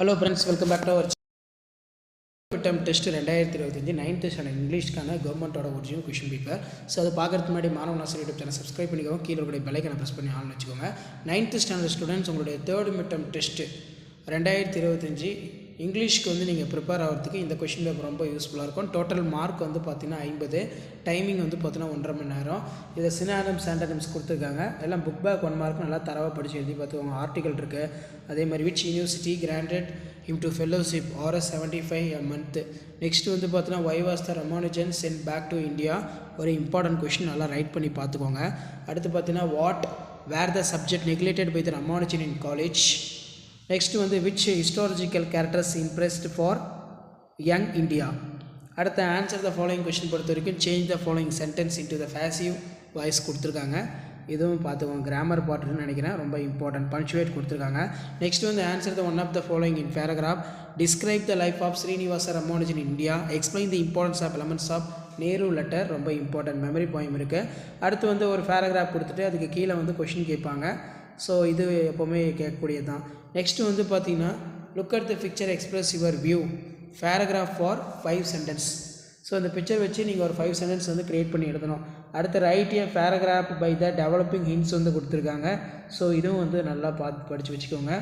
Hello friends, welcome back to our midterm test 2025 9th standard இங்கிலீஷ்க்கான கவர்மெண்ட்டோட original question paper. So அதை பார்க்கறதுக்கு முன்னாடி மாணவ நாசர் யூடியூப் சேனல் சப்ஸ்கிரைப் பண்ணிக்கோங்க. கீழே உடைய பெல்லைக்கனை ப்ரெஸ் பண்ணி ஆன் வச்சுக்கோங்க. 9th ஸ்டாண்டர்ட் ஸ்டூடெண்ட்ஸ், உங்களுடைய தேர்ட் மிட்டம் டெஸ்ட் 2025 இங்கிலீஷ்க்கு வந்து நீங்கள் ப்ரிப்பேர் ஆகிறதுக்கு இந்த கொஷின் பேப்பர் ரொம்ப யூஸ்ஃபுல்லாக இருக்கும். டோட்டல் மார்க் வந்து பார்த்தீங்கன்னா 50, டைமிங் வந்து பார்த்தீங்கன்னா 1.5 மணி நேரம். இதை சினானிம்ஸ் ஆண்டனிம்ஸ் கொடுத்துருக்காங்க. எல்லாம் புக் பேக் 1 மார்க் நல்லா தரவாக படித்து எழுதி பார்த்துக்கோங்க. ஆர்டிகல் இருக்குது. அதே மாதிரி which university granted him to fellowship Rs 75 a month. Next வந்து பார்த்தீங்கன்னா why was the Ramanujan sent back to India, ஒரு இம்பார்ட்டன்ட் கொஷின் நல்லா ரைட் பண்ணி பார்த்துக்கோங்க. அடுத்து பார்த்தீங்கன்னா what were the subject neglected by the Ramanujan in college. Next வந்து which historical characters impressed for young India. அடுத்த ஆன்சர் த ஃபாலோயிங் கொஷின் பொறுத்த வரைக்கும் change the following sentence into the passive voice கொடுத்துருக்காங்க. இதுவும் பார்த்துக்கோங்க. கிராமர் பார்ட்டுன்னு நினைக்கிறேன், ரொம்ப important. பஞ்சுவேட் கொடுத்துருக்காங்க. நெக்ஸ்ட் வந்து answer the one of the following in paragraph. Describe the life of Srinivasa Ramanujan in India. Explain the importance of elements of Nehru letter. ரொம்ப important memory point இருக்குது. அடுத்து வந்து ஒரு பேராகிராஃப் கொடுத்துட்டு அதுக்கு கீழே வந்து கொஷின் கேட்பாங்க. ஸோ இது எப்போவுமே கேட்கக்கூடியது தான். நெக்ஸ்ட்டு வந்து பார்த்தீங்கன்னா look at the picture express your view. Paragraph for 5 sentence. So இந்த பிக்சர் வச்சு நீங்கள் ஒரு 5 சென்டென்ஸ் வந்து க்ரியேட் பண்ணி எழுதணும். அடுத்து write a paragraph by the developing hints வந்து கொடுத்துருக்காங்க. ஸோ இதுவும் வந்து நல்லா பார்த்து படித்து வச்சுக்கோங்க.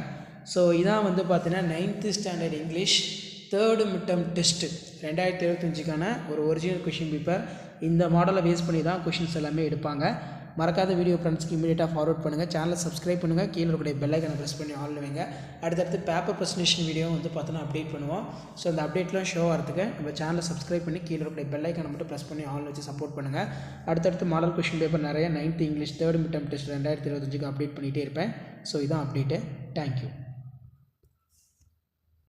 ஸோ இதான் வந்து பார்த்தீங்கன்னா 9th standard English third midterm test 2025க்கான ஒரு ஒரிஜினல் கொஷின் பேப்பர். இந்த மாடலை பேஸ் பண்ணி தான் கொஷின்ஸ் எல்லாமே எடுப்பாங்க. மறக்காத வீடியோ ஃப்ரெண்ட்ஸ்க்கு இமீடியட்டாக ஃபார்வர்ட் பண்ணுங்கள். சேனலை சப்ஸ்கிரைப் பண்ணுங்கள். கீழே இருக்கக்கூடிய பெல்லைக்கனை ப்ரெஸ் பண்ணி ஆன் வைங்க. அடுத்தடுத்து பேப்பர் ப்ரெசன்டேஷன் வீடியோ வந்து பார்த்தோன்னா அப்டேட் பண்ணுவோம். ஸோ அந்த அப்டேட்லாம் ஷோ ஆகிறதுக்கு நம்ம சேனலை சப்ஸ்கிரைப் பண்ணி கீழே இருக்கக்கூடிய பெல்லைக்கனை மட்டும் ப்ரெஸ் பண்ணி ஆன் வச்சு சப்போர்ட் பண்ணுங்கள். அடுத்தடுத்து மாடல் கொஷின் பேப்பர் நிறைய 9th English third midterm test 2025க்கு அப்டேட் பண்ணிகிட்டே இருப்பேன். ஸோ இதான் அப்டேட்டு. தேங்க்யூ.